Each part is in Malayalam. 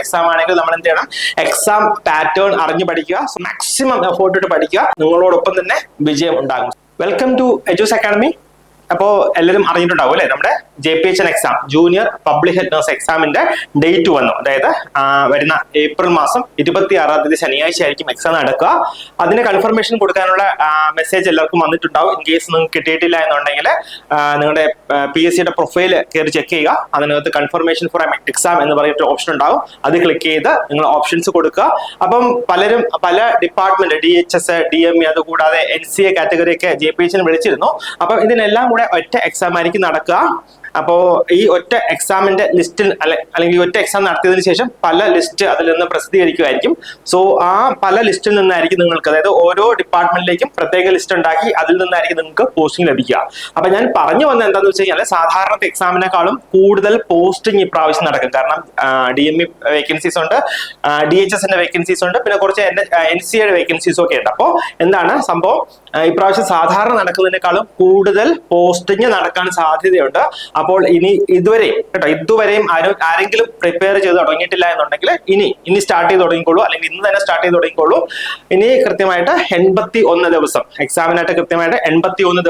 എക്സാം ആണെങ്കിൽ നമ്മൾ എന്ത് ചെയ്യണം? എക്സാം പാറ്റേൺ അറിഞ്ഞു പഠിക്കുക. മാക്സിമം എഫോർട്ട് ഇട്ട് പഠിക്കുക. നിങ്ങളോടൊപ്പം തന്നെ വിജയം ഉണ്ടാകും. വെൽക്കം ടു എജൂസ് അക്കാഡമി. അപ്പോൾ എല്ലാവരും അറിഞ്ഞിട്ടുണ്ടാവും അല്ലെ, നമ്മുടെ JPHN exam junior public health nurse എക്സാമിന്റെ ഡേറ്റ് വന്നു. അതായത് വരുന്ന ഏപ്രിൽ മാസം 26-ാം തീയതി ശനിയാഴ്ച ആയിരിക്കും എക്സാം നടക്കുക. അതിന് കൺഫർമേഷൻ കൊടുക്കാനുള്ള മെസ്സേജ് എല്ലാവർക്കും വന്നിട്ടുണ്ടാവും. ഇൻ കേസ് നിങ്ങൾക്ക് കിട്ടിയിട്ടില്ല എന്നുണ്ടെങ്കിൽ നിങ്ങളുടെ PSCയുടെ പ്രൊഫൈൽ കയറി ചെക്ക് ചെയ്യുക. അതിനകത്ത് കൺഫർമേഷൻ ഫോർ എക്സാം എന്ന് പറഞ്ഞിട്ട് ഓപ്ഷൻ ഉണ്ടാവും. അത് ക്ലിക്ക് ചെയ്ത് നിങ്ങൾ ഓപ്ഷൻസ് കൊടുക്കുക. അപ്പം പലരും പല ഡിപ്പാർട്ട്മെന്റ് DHS, DME അതുകൂടാതെ NCA കാറ്റഗറിയൊക്കെ JPHN വിളിച്ചിരുന്നു. അപ്പം ഇതിനെല്ലാം ഒറ്റ എക്സാം ആയിരിക്കും നടക്കുക. അപ്പോ ഈ ഒറ്റ എക്സാമിന്റെ ലിസ്റ്റിൽ അല്ലെങ്കിൽ ഒറ്റ എക്സാം നടത്തിയതിനു ശേഷം പല ലിസ്റ്റ് അതിൽ നിന്ന് പ്രസിദ്ധീകരിക്കുമായിരിക്കും. സോ ആ പല ലിസ്റ്റിൽ നിന്നായിരിക്കും നിങ്ങൾക്ക്, അതായത് ഓരോ ഡിപ്പാർട്ട്മെന്റിലേക്കും പ്രത്യേക ലിസ്റ്റ് ഉണ്ടാക്കി അതിൽ നിന്നായിരിക്കും നിങ്ങൾക്ക് പോസ്റ്റിംഗ് ലഭിക്കുക. അപ്പൊ ഞാൻ പറഞ്ഞു വന്നത് എന്താണെന്ന് വെച്ച് കഴിഞ്ഞാൽ സാധാരണ എക്സാമിനേക്കാളും കൂടുതൽ പോസ്റ്റിംഗ് ഇപ്രാവശ്യം നടക്കും. കാരണം DME വേക്കൻസീസ് ഉണ്ട്, DHSന്റെ വേക്കൻസീസ് ഉണ്ട്, പിന്നെ കുറച്ച് NCAയുടെ വേക്കൻസീസും ഒക്കെ ഉണ്ട്. അപ്പോൾ എന്താണ് സംഭവം? ഇപ്രാവശ്യം സാധാരണ നടക്കുന്നതിനേക്കാളും കൂടുതൽ പോസ്റ്റിംഗ് നടക്കാൻ സാധ്യതയുണ്ട്. അപ്പോൾ ഇതുവരെയും ആരെങ്കിലും പ്രിപ്പയർ ചെയ്ത് തുടങ്ങിയിട്ടില്ല എന്നുണ്ടെങ്കിൽ ഇനി സ്റ്റാർട്ട് ചെയ്ത് തുടങ്ങിക്കോളൂ, അല്ലെങ്കിൽ ഇന്ന് തന്നെ സ്റ്റാർട്ട് ചെയ്ത് തുടങ്ങിക്കോളൂ. ഇനി കൃത്യമായിട്ട് 81 ദിവസം എക്സാമിനായിട്ട് കൃത്യമായിട്ട് 81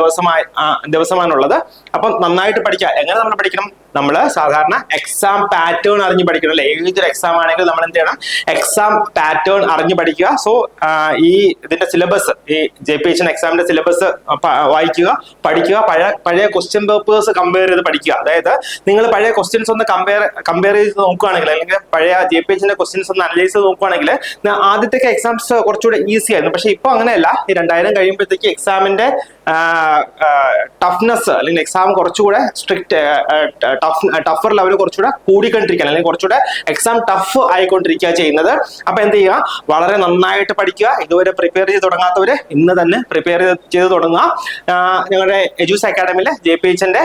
ദിവസമാണുള്ളത്. അപ്പം നന്നായിട്ട് പഠിക്കുക. എങ്ങനെ നമ്മൾ പഠിക്കണം? നമ്മൾ സാധാരണ എക്സാം പാറ്റേൺ അറിഞ്ഞ് പഠിക്കണം അല്ലെ. ഏതൊരു എക്സാം ആണെങ്കിൽ നമ്മൾ എന്ത് ചെയ്യണം? എക്സാം പാറ്റേൺ അറിഞ്ഞ് പഠിക്കുക. സോ ഇതിന്റെ സിലബസ്, ഈ JPHN എക്സാമിന്റെ സിലബസ് വായിക്കുക, പഠിക്കുക. പഴയ ക്വസ്റ്റ്യൻ പേപ്പേഴ്സ് കമ്പയർ ചെയ്ത് പഠിക്കുക. അതായത് നിങ്ങൾ പഴയ ക്വസ്റ്റ്യൻസ് ഒന്ന് കമ്പയർ ചെയ്ത് നോക്കുകയാണെങ്കിൽ, അല്ലെങ്കിൽ പഴയ JPHന്റെ ക്വസ്റ്റ്യൻസ് ഒന്ന് അനലൈസ് ചെയ്ത് നോക്കുകയാണെങ്കിൽ ആദ്യത്തെ എക്സാംസ് കുറച്ചുകൂടെ ഈസി ആയിരുന്നു. പക്ഷെ ഇപ്പൊ അങ്ങനെയല്ല. ഈ 2000 കഴിയുമ്പോഴത്തേക്ക് എക്സാമിന്റെ ടഫ്നെസ് അല്ലെങ്കിൽ എക്സാം കുറച്ചുകൂടെ സ്ട്രിക്റ്റ് ടഫർ ലെവൽ കുറച്ചുകൂടെ കൂടിക്കൊണ്ടിരിക്കുകയാണ്, അല്ലെങ്കിൽ കുറച്ചുകൂടെ എക്സാം ടഫ് ആയിക്കൊണ്ടിരിക്കുക ചെയ്യുന്നത്. അപ്പൊ എന്ത് ചെയ്യുക? വളരെ നന്നായിട്ട് പഠിക്കുക. ഇതുവരെ പ്രിപ്പയർ ചെയ്ത് തുടങ്ങാത്തവര് ഇന്ന് തന്നെ പ്രിപ്പയർ ചെയ്ത് തുടങ്ങുക. ഞങ്ങളുടെ എജൂസ് അക്കാഡമിയിലെ JPHന്റെ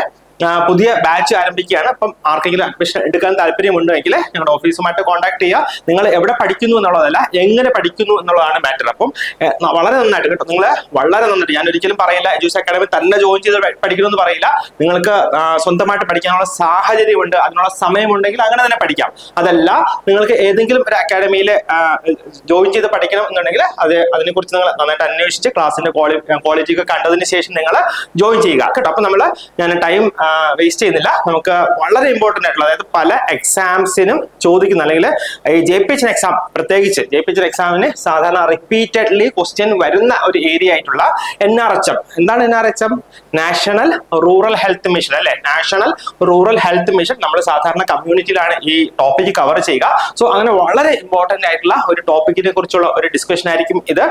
പുതിയ ബാച്ച് ആരംഭിക്കുകയാണ്. അപ്പം ആർക്കെങ്കിലും അഡ്മിഷൻ എടുക്കാൻ താല്പര്യമുണ്ടെങ്കിൽ ഞങ്ങളുടെ ഓഫീസുമായിട്ട് കോൺടാക്ട് ചെയ്യുക. നിങ്ങൾ എവിടെ പഠിക്കുന്നു എന്നുള്ളതല്ല, എങ്ങനെ പഠിക്കുന്നു എന്നുള്ളതാണ് മാറ്റർ. അപ്പം വളരെ നന്നായിട്ട് കേട്ടോ, നിങ്ങൾ വളരെ നന്നായിട്ട്, ഞാൻ ഒരിക്കലും പറയില്ല എജൂസ് അക്കാഡമി തന്നെ ജോയിൻ ചെയ്ത് പഠിക്കണമെന്ന് പറയില്ല. നിങ്ങൾക്ക് സ്വന്തമായിട്ട് പഠിക്കാനുള്ള സാഹചര്യമുണ്ട്, അതിനുള്ള സമയമുണ്ടെങ്കിൽ അങ്ങനെ തന്നെ പഠിക്കാം. അതല്ല നിങ്ങൾക്ക് ഏതെങ്കിലും ഒരു അക്കാഡമിയിൽ ജോയിൻ ചെയ്ത് പഠിക്കണം എന്നുണ്ടെങ്കിൽ അതിനെക്കുറിച്ച് നിങ്ങൾ നന്നായിട്ട് അന്വേഷിച്ച് ക്ലാസ്സിന്റെ ക്വാളിറ്റി ഒക്കെ കണ്ടതിന് ശേഷം നിങ്ങൾ ജോയിൻ ചെയ്യുക കേട്ടോ. അപ്പൊ ഞാൻ ടൈം വേസ്റ്റ് ചെയ്യുന്നില്ല. നമുക്ക് വളരെ ഇമ്പോർട്ടന്റ് ആയിട്ടുള്ള, അതായത് പല എക്സാംസിനും ചോദിക്കുന്ന, അല്ലെങ്കിൽ ഈ JPHN എക്സാം പ്രത്യേകിച്ച് JPHN എക്സാമിന് സാധാരണ റിപ്പീറ്റഡ്ലി ക്വസ്റ്റ്യൻ വരുന്ന ഒരു ഏരിയ ആയിട്ടുള്ള NRHM. എന്താണ് NRHM? National rural health mission അല്ലെ. നാഷണൽ റൂറൽ ഹെൽത്ത് മിഷൻ നമ്മൾ സാധാരണ കമ്മ്യൂണിറ്റിയിലാണ് ഈ ടോപ്പിക് കവർ ചെയ്യുക. സോ അങ്ങനെ വളരെ ഇമ്പോർട്ടന്റ് ആയിട്ടുള്ള ഒരു ടോപ്പിക്കിനെ കുറിച്ചുള്ള ഒരു ഡിസ്കഷൻ ആയിരിക്കും ഇത്.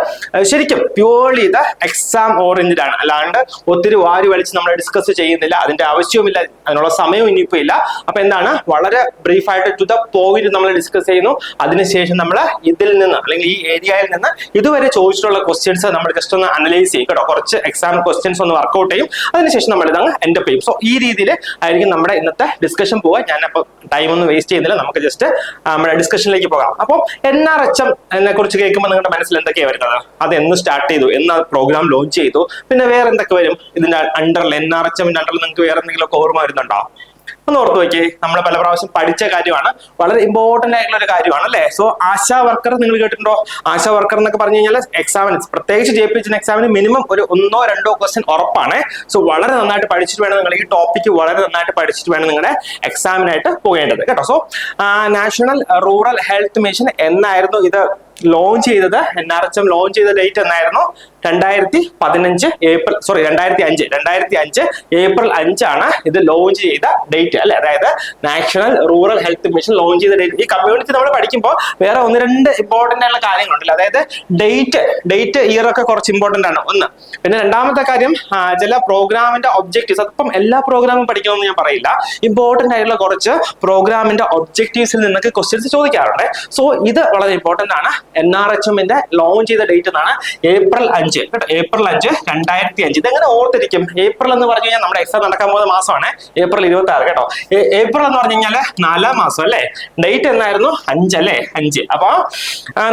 ശരിക്കും പ്യൂർലി ഇത് എക്സാം ഓറിയന്റഡ് ആണ്, അല്ലാണ്ട് ഒത്തിരി വാരി വലിച്ച് നമ്മൾ ഡിസ്കസ് ചെയ്യുന്നില്ല. അതിന്റെ ആവശ്യവുമില്ല, അതിനുള്ള സമയവും ഇനിയിപ്പോ ഇല്ല. അപ്പൊ എന്താണ്, വളരെ ബ്രീഫായിട്ട് ടു ദ പോയിന്റ് നമ്മൾ ഡിസ്കസ് ചെയ്യുന്നു. അതിനുശേഷം നമ്മൾ ഇതിൽ നിന്ന്, അല്ലെങ്കിൽ ഈ ഏരിയയിൽ നിന്ന് ഇതുവരെ ചോദിച്ചിട്ടുള്ള ക്വസ്റ്റ്യൻസ് നമ്മൾ ജസ്റ്റ് ഒന്ന് അനലൈസ് ചെയ്യും കേട്ടോ. കുറച്ച് എക്സാം ക്വസ്റ്റ്യൻസ് ഒന്ന് വർക്ക്ഔട്ട് ചെയ്യും. അതിനുശേഷം നമ്മൾ ഇതങ്ങ് എൻഡ് ചെയ്യും. സോ ഈ രീതിയിൽ ആയിരിക്കും നമ്മുടെ ഇന്നത്തെ ഡിസ്കഷൻ പോവുക. ഞാനപ്പോൾ ടൈം ഒന്നും വേസ്റ്റ് ചെയ്യുന്നില്ല, നമുക്ക് ജസ്റ്റ് നമ്മുടെ ഡിസ്കഷനിലേക്ക് പോകാം. അപ്പോൾ NRHM എന്നെ കുറിച്ച് കേൾക്കുമ്പോൾ നിങ്ങളുടെ മനസ്സിൽ എന്തൊക്കെയാണ് വരുന്നത്? അത് എന്ന് സ്റ്റാർട്ട് ചെയ്തു, എന്ന് പ്രോഗ്രാം ലോഞ്ച് ചെയ്തു, പിന്നെ വേറെ എന്തൊക്കെ വരും ഇതിന്റെ അണ്ടറിൽ? NRHMന്റെ അണ്ടറിൽ നിങ്ങൾക്ക് വേറെ എന്തെങ്കിലും ഓർമ്മ വരുന്നുണ്ടോ? ഒന്ന് ഓർത്ത് നോക്കിയേ. നമ്മൾ പല പ്രാവശ്യം പഠിച്ച കാര്യമാണ്, വളരെ ഇമ്പോർട്ടന്റ് ആയിട്ടുള്ള ഒരു കാര്യമാണ് അല്ലെ. സോ ആശാ വർക്കർ നിങ്ങൾ കേട്ടിട്ടുണ്ടോ? ആശാ വർക്കർ എന്നൊക്കെ പറഞ്ഞു കഴിഞ്ഞാൽ എക്സാമിന്, പ്രത്യേകിച്ച് JPHN എക്സാമിന് മിനിമം ഒരു 1-2 ക്വസ്റ്റ്യൻ ഉറപ്പാണ്. സോ വളരെ നന്നായിട്ട് പഠിച്ചിട്ട് വേണം നിങ്ങൾ ഈ ടോപ്പിക്ക് വളരെ നന്നായിട്ട് പഠിച്ചിട്ട് വേണം നിങ്ങളുടെ എക്സാമിനായിട്ട് പോകേണ്ടത് കേട്ടോ. So national rural health mission എന്നായിരുന്നു ഇത് ലോഞ്ച് ചെയ്തത്? NRHM ലോഞ്ച് ചെയ്ത ഡേറ്റ് എന്നായിരുന്നു? 2005 ഏപ്രിൽ 5 ആണ് ഇത് ലോഞ്ച് ചെയ്ത ഡേറ്റ് അല്ലെ. അതായത് national rural health mission launch ചെയ്ത ഡേറ്റ്. ഈ കമ്മ്യൂണിറ്റി നമ്മൾ പഠിക്കുമ്പോൾ വേറെ 1-2 ഇമ്പോർട്ടന്റ് ആയിട്ടുള്ള കാര്യങ്ങളുണ്ടല്ലോ. അതായത് ഡേറ്റ് ഇയർ ഒക്കെ കുറച്ച് ഇമ്പോർട്ടന്റ് ആണ് ഒന്ന്. പിന്നെ രണ്ടാമത്തെ കാര്യം, ചില പ്രോഗ്രാമിന്റെ ഒബ്ജക്റ്റീവ്സ്. അതിപ്പം എല്ലാ പ്രോഗ്രാമും പഠിക്കണമെന്ന് ഞാൻ പറയില്ല. ഇമ്പോർട്ടന്റ് ആയിട്ടുള്ള കുറച്ച് പ്രോഗ്രാമിന്റെ ഒബ്ജക്റ്റീവ്സിൽ നിന്നൊക്കെ ക്വസ്റ്റ്യൻസ് ചോദിക്കാറുണ്ട്. സോ ഇത് വളരെ ഇമ്പോർട്ടന്റ് ആണ്. NRHMന്റെ ലോഞ്ച് ചെയ്ത ഡേറ്റ് എന്നാണ് ഏപ്രിൽ 5 5 കേട്ടോ, April 5, 2005. ഇതെങ്ങനെ ഓർത്തിരിക്കും? ഏപ്രിൽ എന്ന് പറഞ്ഞു കഴിഞ്ഞാൽ നമ്മുടെ എക്സാം നടക്കാൻ പോകുന്ന മാസമാണ് April 26 കേട്ടോ. ഏപ്രിൽ എന്ന് പറഞ്ഞു കഴിഞ്ഞാൽ 4ാം മാസം അല്ലേ? ഡേറ്റ് എന്നായിരുന്നു? 5 അല്ലേ? 5. അപ്പൊ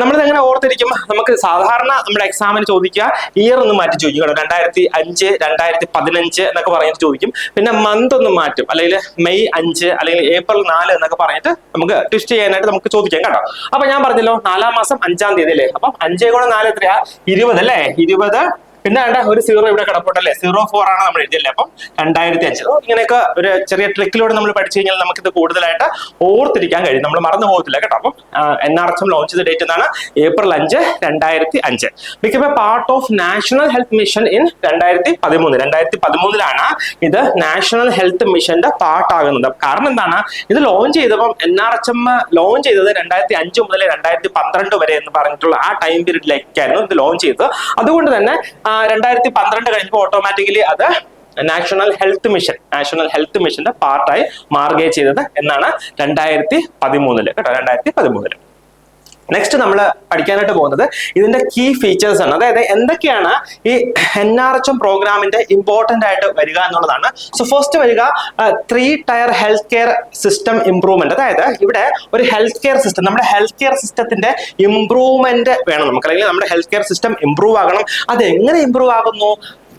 നമ്മളിത് എങ്ങനെ ഓർത്തിരിക്കും? നമുക്ക് സാധാരണ നമ്മുടെ എക്സാമിന് ചോദിക്കുക ഇയർ ഒന്ന് മാറ്റി ചോദിക്കും കേട്ടോ. 2005, 2015 എന്നൊക്കെ പറഞ്ഞിട്ട് ചോദിക്കും. പിന്നെ മന്ത് ഒന്ന് മാറ്റും, അല്ലെങ്കിൽ May 5 അല്ലെങ്കിൽ April 4 എന്നൊക്കെ പറഞ്ഞിട്ട് നമുക്ക് ട്വിസ്റ്റ് ചെയ്യാനായിട്ട് നമുക്ക് ചോദിക്കാം കേട്ടോ. അപ്പൊ ഞാൻ പറഞ്ഞല്ലോ 4ാം മാസം 5ാം തീയതി അല്ലേ? അപ്പം 5 × 4 എത്രയാ? 20 അല്ലേ? 20. പിന്നെ ഒരു 0 ഇവിടെ കിടപ്പുണ്ടല്ലേ? 04 ആണ് നമ്മൾ എഴുതിയല്ലേ? അപ്പം 2005. ഇങ്ങനെയൊക്കെ ഒരു ചെറിയ ട്രിക്കിലൂടെ നമ്മൾ പഠിച്ചു കഴിഞ്ഞാൽ നമുക്കിത് കൂടുതലായിട്ട് ഓർത്തിരിക്കാൻ കഴിയും, നമ്മൾ മറന്നു പോകത്തില്ല കേട്ടോ. അപ്പം NRHM ലോഞ്ച് ചെയ്ത ഡേറ്റ് എന്താണ്? April 5, 2005. Become A part of national health mission in 2013. 2013 ഇത് നാഷണൽ ഹെൽത്ത് മിഷന്റെ പാർട്ട് ആകുന്നത്. കാരണം എന്താണ്? ഇത് ലോഞ്ച് ചെയ്തപ്പം NRHM ലോഞ്ച് ചെയ്തത് 2005 മുതൽ 2012 വരെ എന്ന് പറഞ്ഞിട്ടുള്ള ആ ടൈം പീരീഡിലേക്കായിരുന്നു ഇത് ലോഞ്ച് ചെയ്തത്. അതുകൊണ്ട് തന്നെ 2012 കഴിഞ്ഞപ്പോൾ ഓട്ടോമാറ്റിക്കലി അത് നാഷണൽ ഹെൽത്ത് മിഷന്റെ പാർട്ടായി മാറുകയും ചെയ്തത് എന്നാണ് 2013 കേട്ടോ. 2013. നെക്സ്റ്റ് നമ്മൾ പഠിക്കാനായിട്ട് പോകുന്നത് ഇതിന്റെ കീ ഫീച്ചേഴ്സ് ആണ്. അതായത് എന്തൊക്കെയാണ് ഈ NRHM പ്രോഗ്രാമിന്റെ ഇമ്പോർട്ടന്റ് ആയിട്ട് വരിക എന്നുള്ളതാണ്. സോ ഫസ്റ്റ് വരിക 3 tier health care system improvement. അതായത് ഇവിടെ ഒരു ഹെൽത്ത് കെയർ സിസ്റ്റം, നമ്മുടെ ഹെൽത്ത് കെയർ സിസ്റ്റത്തിന്റെ ഇംപ്രൂവ്മെന്റ് വേണം നമുക്ക്, അല്ലെങ്കിൽ നമ്മുടെ ഹെൽത്ത് കെയർ സിസ്റ്റം ഇംപ്രൂവ് ആകണം. അത് എങ്ങനെ ഇംപ്രൂവ് ആകുന്നു?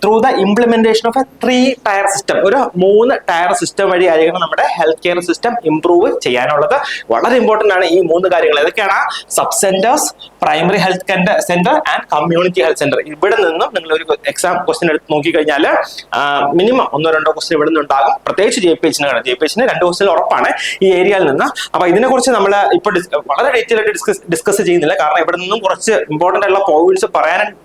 Through the implementation of A 3 tyre system. ഒരു 3 ടയർ സിസ്റ്റം വഴി ആയിരിക്കണം നമ്മുടെ ഹെൽത്ത് കെയർ സിസ്റ്റം ഇംപ്രൂവ് ചെയ്യാനുള്ളത്. വളരെ ഇമ്പോർട്ടന്റ് ആണ് ഈ 3 കാര്യങ്ങൾ. ഏതൊക്കെയാണ്? Sub centres, primary health centre and community health centre. ഇവിടെ നിന്നും നിങ്ങൾ ഒരു എക്സാം ക്വസ്റ്റ്യൻ എടുത്ത് നോക്കിക്കഴിഞ്ഞാൽ മിനിമം 1-2 ക്വസ്റ്റ്യൻ ഇവിടെ നിന്നുണ്ടാകും. പ്രത്യേകിച്ച് JPH കാണാം. JPH 2 ക്വസ്റ്റ്യൻ ഉറപ്പാണ് ഈ ഏരിയയിൽ നിന്ന്. അപ്പൊ ഇതിനെക്കുറിച്ച് നമ്മൾ ഇപ്പോൾ വളരെ ഡീറ്റെയിൽ ആയിട്ട് ഡിസ്കസ് ചെയ്യുന്നില്ല, കാരണം ഇവിടെ നിന്നും കുറച്ച് ഇമ്പോർട്ടന്റ് ആയിട്ടുള്ള പോയിന്റ്സ്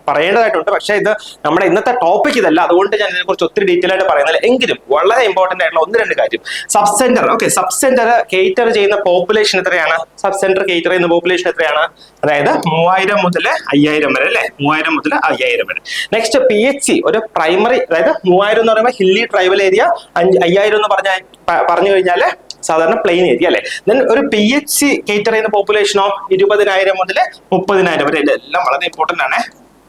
പറയേണ്ടതായിട്ടുണ്ട്. പക്ഷേ ഇത് നമ്മുടെ ഇന്നത്തെ ടോപ്പിക് ഇതല്ല, അതുകൊണ്ട് ഞാൻ ഇതിനെക്കുറിച്ച് ഒത്തിരി ഡീറ്റെയിൽ ആയിട്ട് പറയുന്നില്ല. എങ്കിലും വളരെ ഇമ്പോർട്ടന്റ് ആയിട്ടുള്ള 1-2 കാര്യം. Sub centre. Okay, sub centre cater ചെയ്യുന്ന പോപ്പുലേഷൻ എത്രയാണ്? സബ് സെന്റർ കേറ്റർ ചെയ്യുന്ന പോപ്പുലേഷൻ എത്രയാണ്? അതായത് 3000 മുതൽ 5000 വരെ അല്ലെ? 3000 മുതൽ 5000 വരെ. നെക്സ്റ്റ് PHC, ഒരു പ്രൈമറി, അതായത് 3000 എന്ന് പറയുമ്പോൾ ഹില്ലി ട്രൈബൽ ഏരിയ, 5000 എന്ന് പറഞ്ഞു കഴിഞ്ഞാൽ സാധാരണ പ്ലെയിൻ ഏരിയ അല്ലെ? ദെൻ ഒരു PHC കേറ്റർ ചെയ്യുന്ന പോപ്പുലേഷനോ 20000 മുതൽ 30000 വരെ. ഇതെല്ലാം വളരെ ഇമ്പോർട്ടന്റ് ആണ്.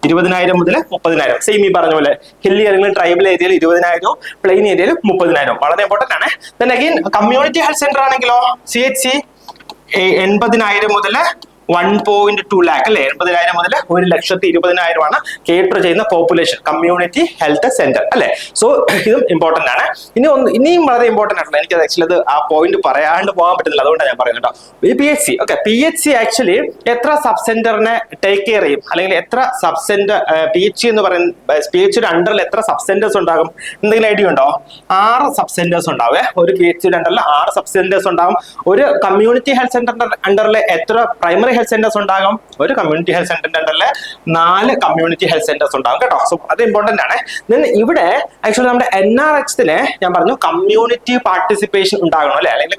20000 മുതൽ 30000. സെയിം ഈ പറഞ്ഞ പോലെ ഹില്ലി അല്ലെങ്കിൽ ട്രൈബൽ ഏരിയയിൽ 20000, പ്ലെയിൻ ഏരിയയിൽ 30000. വളരെ ഇമ്പോർട്ടന്റ് ആണ്. Then again community health centre ആണെങ്കിലോ CHC 80000 മുതൽ 1.2 lakh അല്ലെ? 80000 മുതൽ 1,20,000 ആണ് കേറ്റർ ചെയ്യുന്ന പോപ്പുലേഷൻ കമ്മ്യൂണിറ്റി ഹെൽത്ത് സെന്റർ അല്ലെ? സോ ഇതും ഇമ്പോർട്ടന്റ് ആണ്. ഇനിയും വളരെ ഇമ്പോർട്ടന്റ് ആയിട്ടുള്ള, എനിക്ക് ആക്ച്വലി അത് ആ പോയിന്റ് പറയാണ്ട് പോകാൻ പറ്റുന്നില്ല, അതുകൊണ്ടാണ് ഞാൻ പറയുന്നത് കേട്ടോ. PHC. ഓക്കെ, PHC ആക്ച്വലി എത്ര സബ് സെന്ററിനെ ടേക്ക് കെയർ ചെയ്യും, അല്ലെങ്കിൽ എത്ര സബ് സെന്റർ PHC എന്ന് പറയുന്ന PHCയുടെ അണ്ടറിൽ എത്ര സബ് സെന്റേഴ്സ് ഉണ്ടാകും? എന്തെങ്കിലും ഐഡിയ ഉണ്ടോ? 6 സബ് സെന്റേഴ്സ് ഉണ്ടാവേ. ഒരു PHCയുടെ അണ്ടറിൽ 6 സബ് സെന്റേഴ്സ് ഉണ്ടാകും. ഒരു കമ്മ്യൂണിറ്റി ഹെൽത്ത് സെന്ററിന്റെ അണ്ടറിൽ എത്ര പ്രൈമറി ഹെൽത്ത് സെന്റേഴ്സ് ഉണ്ടാകും? ഒരു കമ്മ്യൂണിറ്റി ഹെൽത്ത് സെന്ററിന്റെ അണ്ടറിൽ 4 കമ്മ്യൂണിറ്റി ഹെൽത്ത് സെന്റേഴ്സ് ഉണ്ടാകും കേട്ടോ. സോ അത് ഇമ്പോർട്ടന്റ് ആണ്. ഇവിടെ ആക്ച്വലി നമ്മുടെ NRHത്തില് ഞാൻ പറഞ്ഞു കമ്മ്യൂണിറ്റി പാർട്ടിസിപ്പേഷൻ ഉണ്ടാകണം അല്ലെ? അല്ലെങ്കിൽ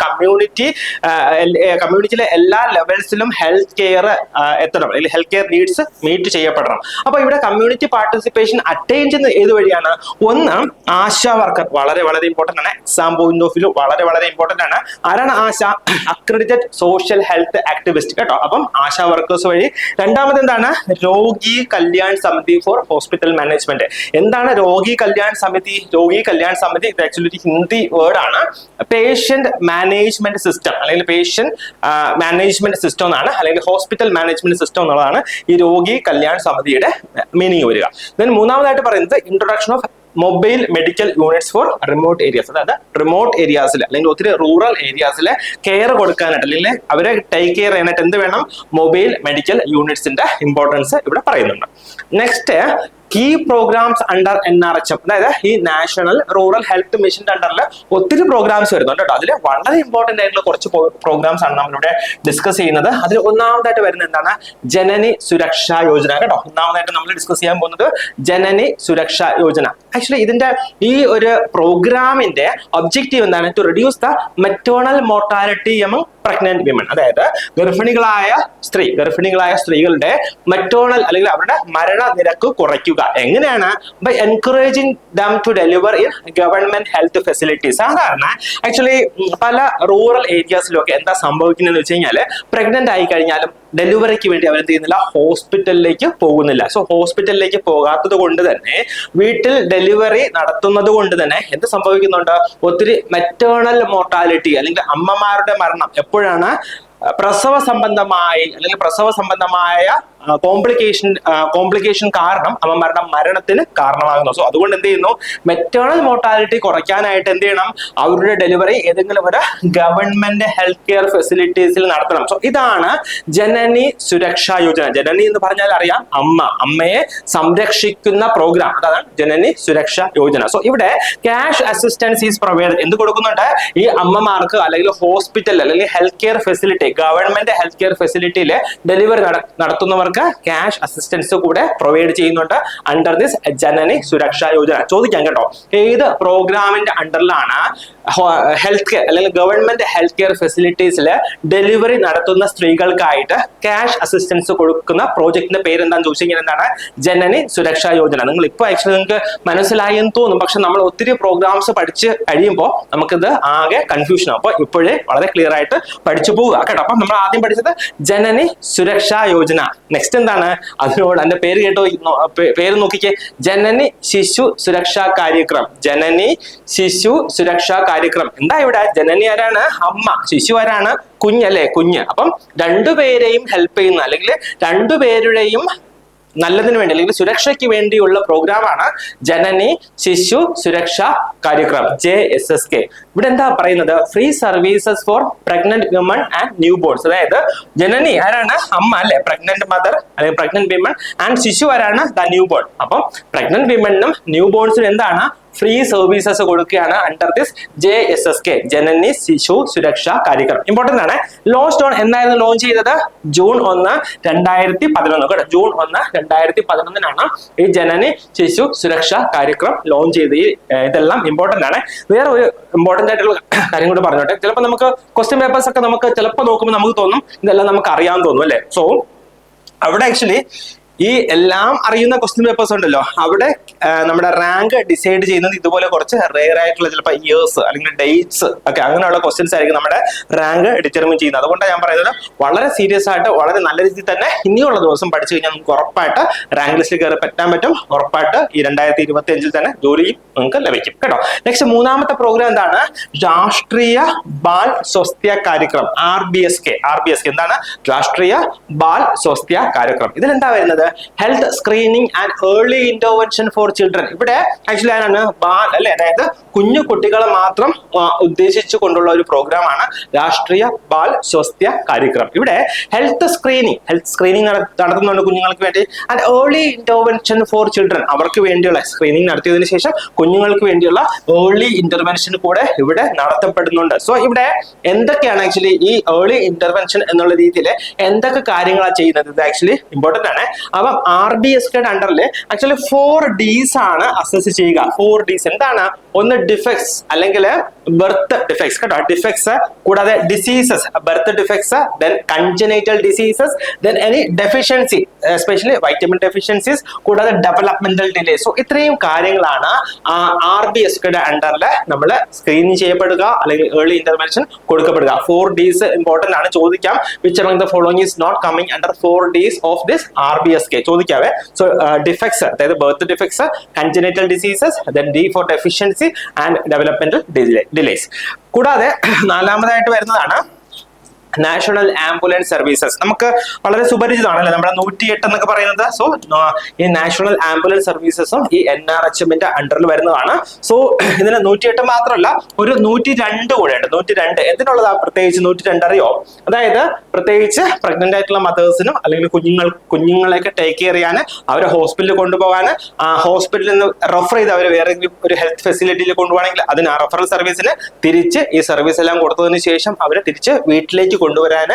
കമ്മ്യൂണിറ്റിയിലെ എല്ലാ ലെവൽസിലും ഹെൽത്ത് കെയർ എത്തണം, അല്ലെങ്കിൽ ഹെൽത്ത് കെയർ നീഡ്സ് മീറ്റ് ചെയ്യപ്പെടണം. അപ്പൊ ഇവിടെ കമ്മ്യൂണിറ്റി പാർട്ടിസിപ്പേഷൻ അറ്റൈൻ ചെയ്യുന്ന ഏത് വഴിയാണ്? ഒന്ന്, ആശാ വർക്കർ. വളരെ വളരെ ഇമ്പോർട്ടന്റ് ആണ്. എക്സാം പോയിന്റ് ഓഫ് വ്യൂ വളരെ വളരെ ഇമ്പോർട്ടന്റ് ആണ്. ആരാണ് ആശ? അക്രഡിറ്റഡ് സോഷ്യൽ ഹെൽത്ത് ആക്ടിവിസ്റ്റ് കേട്ടോ. അപ്പം ആശാ വർക്കേഴ്സ് വഴി. രണ്ടാമത് എന്താണ്? രോഗി കല്യാൺ സമിതി ഫോർ ഹോസ്പിറ്റൽ മാനേജ്മെന്റ്. എന്താണ് രോഗി കല്യാൺ സമിതി? രോഗി കല്യാൺ സമിതി ഇത് ആക്ച്വലി ഒരു ഹിന്ദി വേർഡ് ആണ്. പേഷ്യന്റ് മാനേജ്മെന്റ് സിസ്റ്റം, അല്ലെങ്കിൽ പേഷ്യന്റ് മാനേജ്മെന്റ് സിസ്റ്റം എന്നാണ്, അല്ലെങ്കിൽ ഹോസ്പിറ്റൽ മാനേജ്മെന്റ് സിസ്റ്റം എന്നുള്ളതാണ് ഈ രോഗി കല്യാൺ സമിതിയുടെ മീനിങ് വരിക. ദെൻ മൂന്നാമതായിട്ട് പറയുന്നത് introduction of mobile medical units four remote areas. അതായത് റിമോട്ട് ഏരിയാസിൽ അല്ലെങ്കിൽ ഒത്തിരി റൂറൽ ഏരിയാസിലെ കെയർ കൊടുക്കാനായിട്ട്, അല്ലെങ്കിൽ അവരെ ടേക്ക് കെയർ ചെയ്യാനായിട്ട് എന്ത് വേണം? മൊബൈൽ മെഡിക്കൽ യൂണിറ്റ്സിന്റെ ഇമ്പോർട്ടൻസ് ഇവിടെ പറയുന്നുണ്ട്. Next, key programs under NRHM. അതായത് ഈ നാഷണൽ റൂറൽ ഹെൽത്ത് മിഷന്റെ അണ്ടറിൽ ഒത്തിരി പ്രോഗ്രാംസ് വരുന്നുണ്ട് കേട്ടോ. അതിൽ വളരെ ഇമ്പോർട്ടന്റ് ആയിട്ടുള്ള കുറച്ച് പ്രോഗ്രാംസ് ആണ് നമ്മളിവിടെ ഡിസ്കസ് ചെയ്യുന്നത്. അതിൽ ഒന്നാമതായിട്ട് വരുന്നത് എന്താണ്? ജനനി സുരക്ഷാ യോജന കേട്ടോ. ഒന്നാമതായിട്ട് നമ്മൾ ഡിസ്കസ് ചെയ്യാൻ പോകുന്നത് ജനനി സുരക്ഷാ യോജന. ആക്ച്വലി ഇതിന്റെ ഈ ഒരു പ്രോഗ്രാമിന്റെ ഒബ്ജക്റ്റീവ് എന്താണ്? To reduce the maternal mortality among pregnant women, അതായത് ഗർഭിണികളായ സ്ത്രീകളുടെ മെറ്റേണൽ അല്ലെങ്കിൽ അവരുടെ മരണനിരക്ക് കുറയ്ക്കുക. എങ്ങനെയാണ്? By encouraging them to deliver in government health facilities. സാധാരണ ആക്ച്വലി പല റൂറൽ ഏരിയാസിലൊക്കെ എന്താ സംഭവിക്കുന്നതെന്ന് വെച്ച് കഴിഞ്ഞാൽ പ്രഗ്നന്റ് ആയി കഴിഞ്ഞാലും ഡെലിവറിക്ക് വേണ്ടി അവരെന്ത് ചെയ്യുന്നില്ല, ഹോസ്പിറ്റലിലേക്ക് പോകുന്നില്ല. സോ ഹോസ്പിറ്റലിലേക്ക് പോകാത്തത് കൊണ്ട് തന്നെ വീട്ടിൽ ഡെലിവറി നടത്തുന്നത് കൊണ്ട് തന്നെ എന്ത് സംഭവിക്കുന്നുണ്ട്, ഒത്തിരി മെറ്റേണൽ മോർട്ടാലിറ്റി അല്ലെങ്കിൽ അമ്മമാരുടെ മരണം എപ്പോഴാണ് പ്രസവ സംബന്ധമായ കോംപ്ലിക്കേഷൻ കാരണം അമ്മമാരുടെ മരണത്തിന് കാരണമാകുന്നു. സോ അതുകൊണ്ട് എന്ത് ചെയ്യുന്നു, മെറ്റേണൽ മോർട്ടാലിറ്റി കുറയ്ക്കാനായിട്ട് എന്ത് ചെയ്യണം, അവരുടെ ഡെലിവറി ഏതെങ്കിലും ഒരു ഗവൺമെന്റ് ഹെൽത്ത് കെയർ ഫെസിലിറ്റീസിൽ നടത്തണം. സോ ഇതാണ് ജനനി സുരക്ഷാ യോജന. ജനനി എന്ന് പറഞ്ഞാൽ അറിയാം, അമ്മയെ സംരക്ഷിക്കുന്ന പ്രോഗ്രാം, അതാണ് ജനനി സുരക്ഷാ യോജന. സോ ഇവിടെ ക്യാഷ് അസിസ്റ്റൻസ് ഈസ് പ്രൊവൈഡ്. എന്ത് കൊടുക്കുന്നുണ്ട്, ഈ അമ്മമാർക്ക് അല്ലെങ്കിൽ ഹോസ്പിറ്റൽ അല്ലെങ്കിൽ health care facility, government health care ഫെസിലിറ്റിയിൽ ഡെലിവറി നടത്തുന്നവർക്ക് ക്യാഷ് അസിസ്റ്റൻസ് കൂടെ പ്രൊവൈഡ് ചെയ്യുന്നുണ്ട് അണ്ടർ ദിസ് ജനനി സുരക്ഷാ യോജന. ചോദിക്കാം കേട്ടോ, ഏത് പ്രോഗ്രാമിന്റെ അണ്ടറിലാണ് ഹെൽത്ത് കെയർ അല്ലെങ്കിൽ ഗവൺമെന്റ് ഹെൽത്ത് കെയർ ഫെസിലിറ്റീസിൽ ഡെലിവറി നടത്തുന്ന സ്ത്രീകൾക്കായിട്ട് ക്യാഷ് അസിസ്റ്റൻസ് കൊടുക്കുന്ന പ്രോജക്റ്റിന്റെ പേര് എന്താണെന്ന് ചോദിച്ചെങ്കിൽ എന്താണ്, ജനനി സുരക്ഷാ യോജന. നിങ്ങൾ ഇപ്പൊ ആക്ച്വലി നിങ്ങൾക്ക് മനസ്സിലായി എന്ന് തോന്നും, പക്ഷെ നമ്മൾ ഒത്തിരി പ്രോഗ്രാംസ് പഠിച്ച് കഴിയുമ്പോൾ നമുക്കിത് ആകെ കൺഫ്യൂഷൻ ആവും. അപ്പൊ ഇപ്പോഴേ വളരെ ക്ലിയർ ആയിട്ട് പഠിച്ചു പോവുക കേട്ടോ. അപ്പൊ നമ്മൾ ആദ്യം പഠിച്ചത് ജനനി സുരക്ഷാ യോജന. നെക്സ്റ്റ് എന്താണ്, അതിനോട് അതിന്റെ പേര് കേട്ടോ, പേര് നോക്കിക്കേ, ജനനി ശിശു സുരക്ഷാ കാര്യക്രം. ജനനി ശിശു സുരക്ഷാ കാര്യക്രം. എന്താ ഇവിടെ, ജനനി ആരാണ്, അമ്മ, ശിശു ആരാണ്, കുഞ്ഞല്ലേ, കുഞ്ഞ്. അപ്പം രണ്ടുപേരെയും ഹെൽപ്പ് ചെയ്യുന്ന അല്ലെങ്കിൽ രണ്ടുപേരുടെയും നല്ലതിന് വേണ്ടി അല്ലെങ്കിൽ സുരക്ഷയ്ക്ക് വേണ്ടിയുള്ള പ്രോഗ്രാമാണ് ജനനി ശിശു സുരക്ഷാ കാര്യക്രം, JSSK. ഇവിടെ എന്താ പറയുന്നത്, free services for pregnant women and newborns. അതായത് ജനനി ആരാണ്, അമ്മ അല്ലെ, പ്രഗ്നന്റ് മദർ അല്ലെങ്കിൽ പ്രഗ്നന്റ് വിമൺ, ആൻഡ് ശിശു ആരാണ്, ദ ന്യൂ ബോൺ. അപ്പം പ്രഗ്നന്റ് വിമണിനും ന്യൂ ബോൺസിനും എന്താണ്, ഫ്രീ സർവീസസ് കൊടുക്കുകയാണ് under this JSSK, Janani Shishu Suraksha Karyakram. Important ആണ്. ലോഞ്ച് ഓൺ എന്നായിരുന്നു ലോഞ്ച് ചെയ്തത്, ജൂൺ 1, 2011 കേട്ടോ. ജൂൺ 1, 2011 ഈ ജനനി ശിശു സുരക്ഷാ കാര്യക്രം ലോഞ്ച് ചെയ്ത്. ഇതെല്ലാം ഇമ്പോർട്ടന്റ് ആണ്. വേറെ ഒരു ഇമ്പോർട്ടന്റ് ആയിട്ടുള്ള കാര്യം കൂടെ പറഞ്ഞോട്ടെ. ചിലപ്പോൾ നമുക്ക് ക്വസ്റ്റ്യൻ പേപ്പേഴ്സ് ഒക്കെ നമുക്ക് ചിലപ്പോൾ നോക്കുമ്പോൾ നമുക്ക് തോന്നും ഇതെല്ലാം നമുക്ക് അറിയാൻ തോന്നും അല്ലെ. സോ അവിടെ ആക്ച്വലി ഈ എല്ലാം അറിയുന്ന ക്വസ്റ്റ്യൻ പേപ്പേഴ്സ് ഉണ്ടല്ലോ, അവിടെ നമ്മുടെ റാങ്ക് ഡിസൈഡ് ചെയ്യുന്നത് ഇതുപോലെ കുറച്ച് റെയർ ആയിട്ടുള്ള ചിലപ്പോൾ ഇയേഴ്സ് അല്ലെങ്കിൽ ഡേറ്റ്സ് ഒക്കെ അങ്ങനെയുള്ള ക്വസ്റ്റ്യൻസ് ആയിരിക്കും നമ്മുടെ റാങ്ക് ഡിറ്റർമിൻ ചെയ്യുന്നത്. അതുകൊണ്ടാണ് ഞാൻ പറയുന്നത് വളരെ സീരിയസ് ആയിട്ട് വളരെ നല്ല രീതിയിൽ തന്നെ ഇനിയുള്ള ദിവസം പഠിച്ചു കഴിഞ്ഞാൽ നമുക്ക് ഉറപ്പായിട്ട് റാങ്ക് ലിസ്റ്റിൽ കയറി പറ്റാൻ പറ്റും. ഉറപ്പായിട്ട് ഈ 2025 തന്നെ ജോലിയും നിങ്ങൾക്ക് ലഭിക്കും കേട്ടോ. നെക്സ്റ്റ് മൂന്നാമത്തെ പ്രോഗ്രാം എന്താണ്, രാഷ്ട്രീയ ബാൽ സ്വാസ്ഥ്യ കാര്യക്രം, RBSK. എന്താണ്, രാഷ്ട്രീയ ബാൽ സ്വാസ്ഥ്യ കാര്യക്രം. ഇതിലെന്താ വരുന്നത്, health screening and early intervention for children. ഇവിടെ ആക്ച്വലി ആരാണ്, ബാൽ അല്ലെ, അതായത് കുഞ്ഞു കുട്ടികളെ മാത്രം ഉദ്ദേശിച്ചു കൊണ്ടുള്ള ഒരു പ്രോഗ്രാമാണ് രാഷ്ട്രീയ ബാൽ സ്വാസ്ഥ്യ കാര്യക്രം. ഇവിടെ ഹെൽത്ത് സ്ക്രീനിങ് നടത്തുന്നുണ്ട് കുഞ്ഞുങ്ങൾക്ക് വേണ്ടി. And early intervention for children, അവർക്ക് വേണ്ടിയുള്ള സ്ക്രീനിങ് നടത്തിയതിനു ശേഷം കുഞ്ഞുങ്ങൾക്ക് വേണ്ടിയുള്ള ഏർലി ഇന്റർവെൻഷൻ കൂടെ ഇവിടെ നടത്തപ്പെടുന്നുണ്ട്. സോ ഇവിടെ എന്തൊക്കെയാണ് ആക്ച്വലി ഈ ഏർലി ഇന്റർവെൻഷൻ എന്നുള്ള രീതിയിൽ എന്തൊക്കെ കാര്യങ്ങളാണ് ചെയ്യുന്നത്, ഇത് ആക്ച്വലി ഇമ്പോർട്ടന്റ് ആണ്. അപ്പം RBSKയുടെ അണ്ടറിൽ ആക്ച്വലി 4 Ds ആണ് അസസ് ചെയ്യുക. 4 Ds എന്താണ്, ഒന്ന് ഡിഫെക്ട്സ് അല്ലെങ്കിൽ ബർത്ത് ഡിഫെക്ട്സ് കേട്ടോ, ഡിഫെക്ട്സ്, കൂടാതെ diseases, birth defects, then congenital diseases, then any deficiency, especially vitamin deficiencies, കൂടാതെ ഡെവലപ്മെന്റൽ ഡിലേ. സോ ഇത്രയും കാര്യങ്ങളാണ് RBSKയുടെ അണ്ടറിൽ നമ്മൾ സ്ക്രീനിങ് ചെയ്യപ്പെടുക അല്ലെങ്കിൽ ഏർലി ഇന്റർവെൻഷൻ കൊടുക്കപ്പെടുക. 4 Ds ഇമ്പോർട്ടന്റ് ആണ്, ചോദിക്കാം. Which among the following is not coming under 4 Ds of this RBSK ചോദിക്കാവേ. സോ ഡിഫെക്ട്സ്, അതായത് birth defects, congenital diseases, then D for deficiency and developmental delays. കൂടാതെ നാലാമതായിട്ട് വരുന്നതാണ് നാഷണൽ ആംബുലൻസ് സർവീസസ്. നമുക്ക് വളരെ സുപരിചിതമാണല്ലേ നമ്മുടെ 108 എന്നൊക്കെ പറയുന്നത്. സോ ഈ നാഷണൽ ആംബുലൻസ് സർവീസസും ഈ NRHMന്റെ അണ്ടറിൽ വരുന്നതാണ്. സോ ഇതിന് 108 മാത്രമല്ല, ഒരു 102 കൂടെ ഉണ്ട്. 102 എന്തിനുള്ളതാ, പ്രത്യേകിച്ച് 102 അറിയോ, അതായത് പ്രത്യേകിച്ച് പ്രഗ്നന്റ് ആയിട്ടുള്ള മദേഴ്സിനും അല്ലെങ്കിൽ കുഞ്ഞുങ്ങളെയൊക്കെ ടേക്ക് കെയർ ചെയ്യാൻ, അവരെ ഹോസ്പിറ്റലിൽ കൊണ്ടുപോകാൻ, ഹോസ്പിറ്റലിൽ നിന്ന് റെഫർ ചെയ്ത് അവർ വേറെ ഒരു ഹെൽത്ത് ഫെസിലിറ്റിയിൽ കൊണ്ടുപോകണമെങ്കിൽ അതിന് ആ റെഫറൽ സർവീസിന് തിരിച്ച് ഈ സർവീസ് എല്ലാം കൊടുത്തതിന് ശേഷം അവരെ തിരിച്ച് വീട്ടിലേക്ക് കൊണ്ടുവരാൻ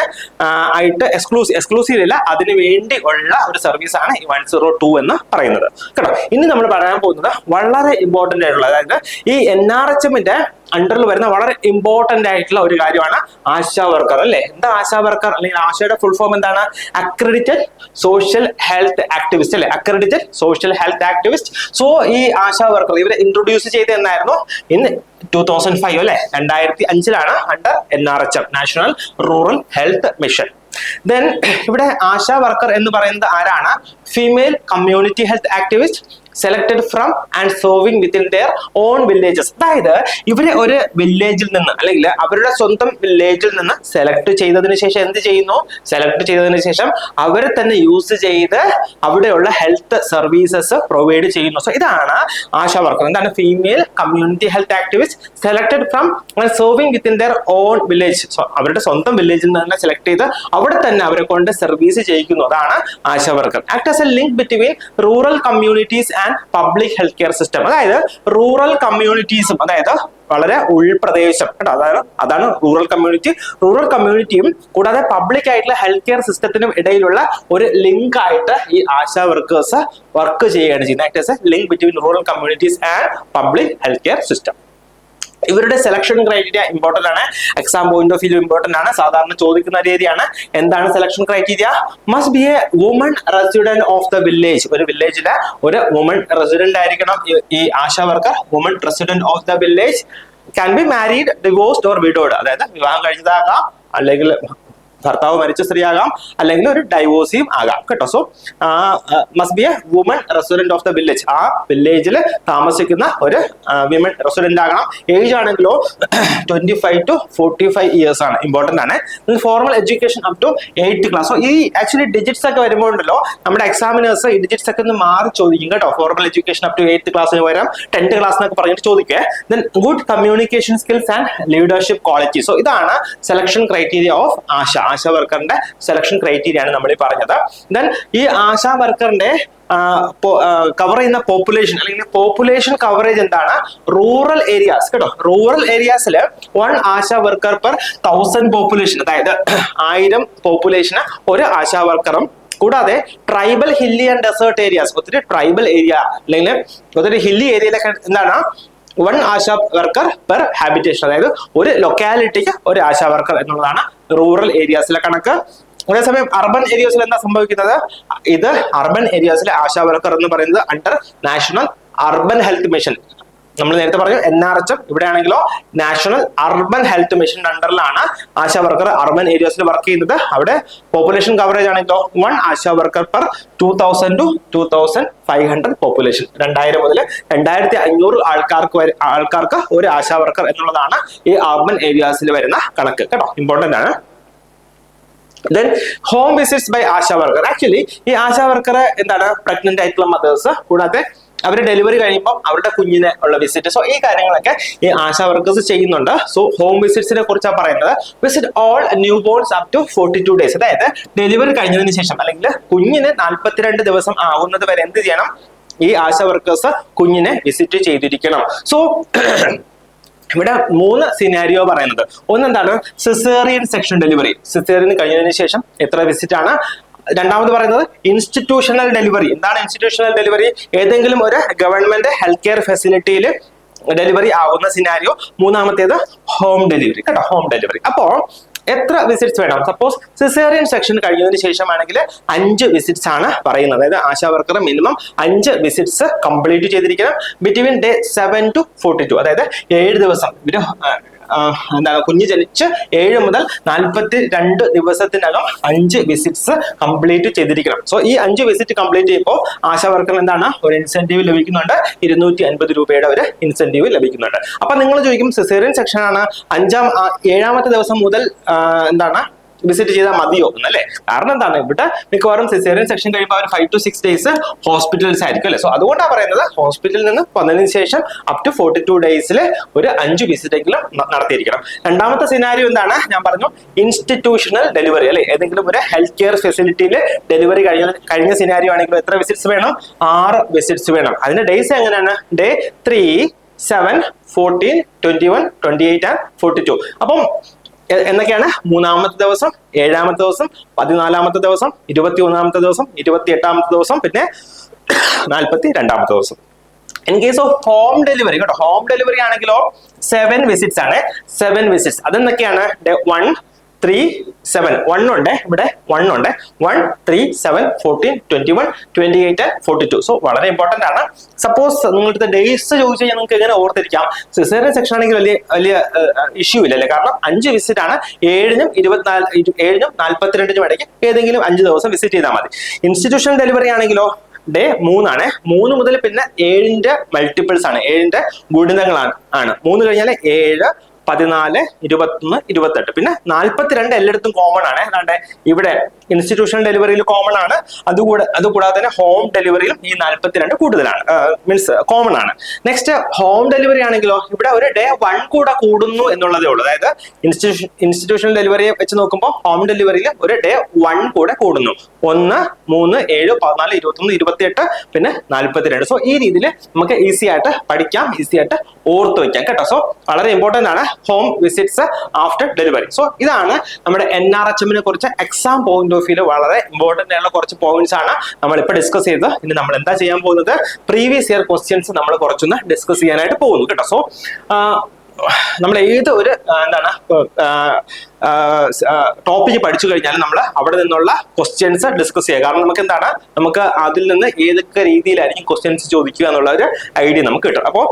ആയിട്ട് എക്സ്ക്ലൂസീവ് ഇല്ല, അതിനു വേണ്ടി ഉള്ള ഒരു സർവീസ് ആണ് ഈ 102 എന്ന് പറയുന്നത് കേട്ടോ. ഇനി നമ്മൾ പറയാൻ പോകുന്നത് വളരെ ഇമ്പോർട്ടന്റ് ആയിട്ടുള്ള, അതായത് ഈ NRHMന്റെ അണ്ടറിൽ വരുന്ന വളരെ ഇമ്പോർട്ടന്റ് ആയിട്ടുള്ള ഒരു കാര്യമാണ് ആശാ വർക്കർ അല്ലെ. എന്താ ആശാ വർക്കർ അല്ലെങ്കിൽ ആശയുടെ ഫുൾ ഫോം എന്താണ്? അക്രഡിറ്റഡ് സോഷ്യൽ ഹെൽത്ത് ആക്ടിവിസ്റ്റ് അല്ലെ, accredited social health activist. So ഈ ആശാ വർക്കർ ഇവരെ ഇൻട്രൊഡ്യൂസ് ചെയ്ത് എന്നായിരുന്നു? ഇൻ 2005 അല്ലെ, 2005 under NRHM, national rural health mission. Then ഇവിടെ ആശാ വർക്കർ എന്ന് പറയുന്നത് ആരാണ്? Female community health activist selected from and serving within their own villages. അതായത് ഇവരെ ഒരു വില്ലേജിൽ നിന്ന് അല്ലെങ്കിൽ അവരുടെ സ്വന്തം വില്ലേജിൽ നിന്ന് സെലക്ട് ചെയ്തതിനു ശേഷം എന്ത് ചെയ്യുന്നു? സെലക്ട് ചെയ്തതിനു ശേഷം അവരെ തന്നെ യൂസ് ചെയ്ത് അവിടെയുള്ള ഹെൽത്ത് സർവീസസ് പ്രൊവൈഡ് ചെയ്യുന്നു. സോ ഇതാണ് ആശാ വർക്കർ. എന്താണ്? Female community health activist selected from and serving within their own village. So അവരുടെ സ്വന്തം വില്ലേജിൽ നിന്ന് തന്നെ സെലക്ട് ചെയ്ത് അവിടെ തന്നെ അവരെ കൊണ്ട് സർവീസ് ചെയ്യിക്കുന്നു. അതാണ് ASHA worker. Act as a link between rural communities and public health care system. അതായത് റൂറൽ കമ്മ്യൂണിറ്റീസും, അതായത് വളരെ ഉൾപ്രദേശം കേട്ടോ, അതാണ് റൂറൽ കമ്മ്യൂണിറ്റിയും കൂടാതെ പബ്ലിക് ആയിട്ടുള്ള ഹെൽത്ത് കെയർ സിസ്റ്റത്തിനും ഇടയിലുള്ള ഒരു ലിങ്ക് ആയിട്ട് ഈ ആശാ വർക്കേഴ്സ് വർക്ക് ചെയ്യുകയാണ് ചെയ്യുന്നത്. Act as a link between rural communities and public health care system. ഇവരുടെ സെലക്ഷൻ ക്രൈറ്റീരിയ ഇമ്പോർട്ടന്റ് ആണ്, exam point of view important ആണ്, സാധാരണ ചോദിക്കുന്ന രീതിയാണ്. എന്താണ് selection criteria? Must be a woman resident of the village. ഒരു വില്ലേജിലെ ഒരു വുമൺ റെസിഡന്റ് ആയിരിക്കണം ഈ ASHA worker. Woman resident of the village, can be married, divorced or widowed. അതായത് വിവാഹം കഴിച്ചതാകാം, അല്ലെങ്കിൽ ഭർത്താവ് മരിച്ച സ്ത്രീ ആകാം, അല്ലെങ്കിൽ ഒരു ഡൈവോഴ്സിയും ആകാം കേട്ടോ. So must be a woman resident of the village. ആ വില്ലേജിൽ താമസിക്കുന്ന ഒരു വിമൺ റെസിഡന്റ് ആകണം. ഏജ് ആണെങ്കിലോ 25 to 45 ഇയേഴ്സ് ആണ്, ഇമ്പോർട്ടന്റ് ആണ്. Formal education up to 8th class. So ഈ ആക്ച്വലി ഡിജിറ്റ്സ് ഒക്കെ വരുമ്പോഴല്ലോ നമ്മുടെ എക്സാമിനേഴ്സ് ഈ ഡിജിറ്റ്സ് ഒക്കെ ഒന്ന് മാറി ചോദിക്കും കേട്ടോ. Formal education up to 8th ക്ലാസ്സിന് പകരം 10th ക്ലാസ് എന്നൊക്കെ പറഞ്ഞിട്ട് ചോദിക്കേ. Then good communication skills and leadership quality. So ഇതാണ് സെലക്ഷൻ ക്രൈറ്റീരിയ ഓഫ് ആശാ വർക്കറിന്റെ സെലക്ഷൻ ക്രൈറ്റീരിയ ആണ് നമ്മൾ ഈ പറഞ്ഞത്. ദെൻ ഈ ആശാ വർക്കറിന്റെ കവർ ചെയ്യുന്ന പോപ്പുലേഷൻ അല്ലെങ്കിൽ പോപ്പുലേഷൻ കവറേജ് എന്താണ്? റൂറൽ ഏരിയാസ് കേട്ടോ. റൂറൽ ഏരിയാസിൽ 1 ആശാ വർക്കർ പെർ 1000 പോപ്പുലേഷൻ, അതായത് 1000 പോപ്പുലേഷന് ഒരു ആശാ വർക്കറും, കൂടാതെ tribal hilly and desert areas, ഒത്തിരി ട്രൈബൽ ഏരിയ അല്ലെങ്കിൽ ഒത്തിരി ഹില്ലി ഏരിയയിലൊക്കെ എന്താണ് 1 ആശാ വർക്കർ പെർ ഹാബിറ്റേഷൻ, അതായത് ഒരു ലൊക്കാലിറ്റിക്ക് ഒരു ആശാ വർക്കർ എന്നുള്ളതാണ് റൂറൽ ഏരിയാസിലെ കണക്ക്. അതേസമയം അർബൻ ഏരിയാസിൽ എന്താ സംഭവിക്കുന്നത്? ഇത് അർബൻ ഏരിയാസിലെ ആശാ വർക്കർ എന്ന് പറയുന്നത് under national urban health mission. നമ്മൾ നേരത്തെ പറഞ്ഞു NRHM, ഇവിടെ ആണെങ്കിലോ നാഷണൽ അർബൻ ഹെൽത്ത് മിഷൻ അണ്ടറിലാണ് ആശാ വർക്കർ അർബൻ ഏരിയാസിൽ വർക്ക് ചെയ്യുന്നത്. അവിടെ പോപ്പുലേഷൻ കവറേജ് ആണെങ്കിലോ 1 ASHA worker per 2000 to 2500 population. 2000 മുതൽ 2500 ആൾക്കാർക്ക് ഒരു ആശാ വർക്കർ എന്നുള്ളതാണ് ഈ അർബൻ ഏരിയാസിൽ വരുന്ന കണക്ക് കേട്ടോ, ഇമ്പോർട്ടന്റ് ആണ്. Then home visits by ASHA worker. Actually ഈ ആശാ വർക്കർ എന്താണ്? പ്രഗ്നന്റ് ആയിട്ടുള്ള മദേഴ്സ്, കൂടാതെ അവര് ഡെലിവറി കഴിയുമ്പോൾ അവരുടെ കുഞ്ഞിനെ ഉള്ള വിസിറ്റ്. സോ ഈ കാര്യങ്ങളൊക്കെ ഈ ആശാ വർക്കേഴ്സ് ചെയ്യുന്നുണ്ട്. സോ ഹോം വിസിറ്റ്സിനെ കുറിച്ചാണ് പറയുന്നത്. Visit all newborns up to 42 days. അതായത് ഡെലിവറി കഴിഞ്ഞതിന് ശേഷം അല്ലെങ്കിൽ കുഞ്ഞിന് 42 ദിവസം ആവുന്നത് വരെ എന്ത് ചെയ്യണം? ഈ ആശാ വർക്കേഴ്സ് കുഞ്ഞിനെ വിസിറ്റ് ചെയ്തിരിക്കണം. സോ ഇവിടെ 3 സിനാരിയോ പറയുന്നത്. ഒന്നെന്താണ്? Caesarean section delivery. സിസേറിയൻ കഴിഞ്ഞതിന് ശേഷം എത്ര വിസിറ്റ് ആണ്? രണ്ടാമത് പറയുന്നത് ഇൻസ്റ്റിറ്റ്യൂഷണൽ ഡെലിവറി. എന്താണ് ഇൻസ്റ്റിറ്റ്യൂഷണൽ ഡെലിവറി? ഏതെങ്കിലും ഒരു ഗവൺമെന്റ് ഹെൽത്ത് കെയർ ഫെസിലിറ്റിയിൽ ഡെലിവറി ആവുന്ന സിനാരിയോ. മൂന്നാമത്തേത് ഹോം ഡെലിവറി കേട്ടോ, ഹോം ഡെലിവറി. അപ്പോ എത്ര വിസിറ്റ്സ് വേണം? സപ്പോസ് സിസേറിയൻ സെക്ഷൻ കഴിഞ്ഞതിന് ശേഷമാണെങ്കിൽ 5 വിസിറ്റ്സ് ആണ് പറയുന്നത്. അതായത് ASHA worker minimum 5 visits complete ചെയ്തിരിക്കണം ബിറ്റ്വീൻ ഡേ 7 to 42. അതായത് 7 ദിവസം ഇവര് എന്താണ് കുഞ്ഞ് ജനിച്ച് 7 മുതൽ 42 ദിവസത്തിനകം 5 വിസിറ്റ്സ് കംപ്ലീറ്റ് ചെയ്തിരിക്കണം. സോ ഈ 5 വിസിറ്റ് കംപ്ലീറ്റ് ചെയ്യുമ്പോൾ ആശാ വർക്കറിന് എന്താണ്? ഒരു ഇൻസെന്റീവ് ലഭിക്കുന്നുണ്ട്, 250 രൂപയുടെ ഒരു ഇൻസെന്റീവ് ലഭിക്കുന്നുണ്ട്. അപ്പൊ നിങ്ങൾ ചോദിക്കും, സിസേറിയൻ സെക്ഷൻ ആണ്, 7ാമത്തെ ദിവസം മുതൽ എന്താണ് വിസിറ്റ് ചെയ്താൽ മതിയോ എന്നല്ലേ? കാരണം എന്താണ്? ഇവിടെ മിക്കവാറും സിസേറിയൻ സെക്ഷൻ കഴിയുമ്പോൾ അവർ 5 to 6 ഡേയ്സ് ഹോസ്പിറ്റൽസ് ആയിരിക്കും അല്ലെ? സോ അതുകൊണ്ടാണ് പറയുന്നത് ഹോസ്പിറ്റലിൽ നിന്ന് വന്നതിന് ശേഷം അപ് ടു 42 ഡേയ്സിൽ ഒരു 5 വിസിറ്റ് എങ്കിലും നടത്തിയിരിക്കണം. രണ്ടാമത്തെ സിനാരിയോ എന്താണ്? ഞാൻ പറഞ്ഞു ഇൻസ്റ്റിറ്റ്യൂഷണൽ ഡെലിവറി അല്ലെ? ഏതെങ്കിലും ഒരു ഹെൽത്ത് കെയർ ഫെസിലിറ്റിയിൽ ഡെലിവറി കഴിഞ്ഞ സിനാരിയോ ആണെങ്കിൽ എത്ര വിസിറ്റ്സ് വേണം? 6 വിസിറ്റ്സ് വേണം. അതിന്റെ ഡേയ്സ് എങ്ങനെയാണ്? Day 3, 7, 14, 21, 28 and 42. അപ്പം എന്നൊക്കെയാണ്? 3ാമത്തെ ദിവസം, 7ാമത്തെ ദിവസം, 14ാമത്തെ ദിവസം, 21ാമത്തെ ദിവസം, 28ാമത്തെ ദിവസം, പിന്നെ 42ാമത്തെ ദിവസം. In case of home delivery കേട്ടോ, ഹോം ഡെലിവറി ആണെങ്കിലോ 7 വിസിറ്റ്സ് ആണ്. 7 വിസിറ്റ്സ് അതെന്തൊക്കെയാണ്? 1, 3, 7. 1 ഉണ്ട് ഇവിടെ, 1 ഉണ്ട്. 1, 3, 7, 14, 21, 28, 42. സോ വളരെ ഇമ്പോർട്ടന്റ് ആണ്. സപ്പോസ് നിങ്ങളുടെ ഡേയ്സ് ചോദിച്ചു കഴിഞ്ഞാൽ നിങ്ങൾക്ക് എങ്ങനെ ഓർത്തിരിക്കാം? സിസേറിയൻ സെക്ഷൻ ആണെങ്കിൽ വലിയ ഇഷ്യൂ ഇല്ലല്ലേ, കാരണം 5 വിസിറ്റ് ആണ്. 7നും 42നും ഇടയ്ക്ക് ഏതെങ്കിലും 5 ദിവസം വിസിറ്റ് ചെയ്താൽ മതി. ഇൻസ്റ്റിറ്റ്യൂഷണൽ ഡെലിവറി ആണെങ്കിലോ ഡേ 3 ആണ്. 3 മുതൽ പിന്നെ 7ന്റെ മൾട്ടിപ്പിൾസ് ആണ്, 7ന്റെ ഗുണിതങ്ങളാണ്. 3 കഴിഞ്ഞാൽ 7, 14, 21, 28, പിന്നെ 42 എല്ലായിടത്തും കോമൺ ആണ്. അതാണ്ട് ഇവിടെ ഇൻസ്റ്റിറ്റ്യൂഷണൽ ഡെലിവറിയിൽ കോമൺ ആണ്. അതുകൂടാതെ തന്നെ ഹോം ഡെലിവറിയിലും ഈ 42 കൂടുതലാണ്, മീൻസ് കോമൺ ആണ്. നെക്സ്റ്റ് ഹോം ഡെലിവറി ആണെങ്കിലോ ഇവിടെ ഒരു ഡേ 1 കൂടെ കൂടുന്നു എന്നുള്ളതേ ഉള്ളൂ. അതായത് ഇൻസ്റ്റിറ്റ്യൂഷണൽ ഡെലിവറിയെ വെച്ച് നോക്കുമ്പോൾ ഹോം ഡെലിവറിയിൽ ഒരു ഡേ 1 കൂടെ കൂടുന്നു. 1, 3, 7, 14, 21, 28, പിന്നെ 42. സോ ഈ രീതിയിൽ നമുക്ക് ഈസി ആയിട്ട് പഠിക്കാം, ഈസി ആയിട്ട് ഓർത്ത് വെക്കാം കേട്ടോ. സോ വളരെ ഇമ്പോർട്ടന്റ് ആണ് home visits after delivery. So ഇതാണ് നമ്മുടെ NRHM കുറിച്ച് എക്സാം പോയിന്റ് ഓഫ് വ്യൂ വളരെ ഇമ്പോർട്ടന്റ് ആയിട്ടുള്ള കുറച്ച് പോയിന്റ്സ് ആണ് നമ്മൾ ഇപ്പോൾ ഡിസ്കസ് ചെയ്തത്. ഇനി നമ്മൾ എന്താ ചെയ്യാൻ പോകുന്നത്? പ്രീവിയസ് ഇയർ ക്വസ്റ്റ്യൻസ് നമ്മൾ കുറച്ചൊന്ന് ഡിസ്കസ് ചെയ്യാനായിട്ട് പോകുന്നു കേട്ടോ. സോ നമ്മൾ ഏത് ഒരു ടോപ്പിക് പഠിച്ചു കഴിഞ്ഞാൽ നമ്മൾ അവിടെ നിന്നുള്ള ക്വസ്റ്റ്യൻസ് ഡിസ്കസ് ചെയ്യുക. കാരണം നമുക്ക് അതിൽ നിന്ന് ഏതൊക്കെ രീതിയിലായിരിക്കും ക്വസ്റ്റ്യൻസ് ചോദിക്കുക എന്നുള്ള ഒരു ഐഡിയ നമുക്ക് കിട്ടും. അപ്പോൾ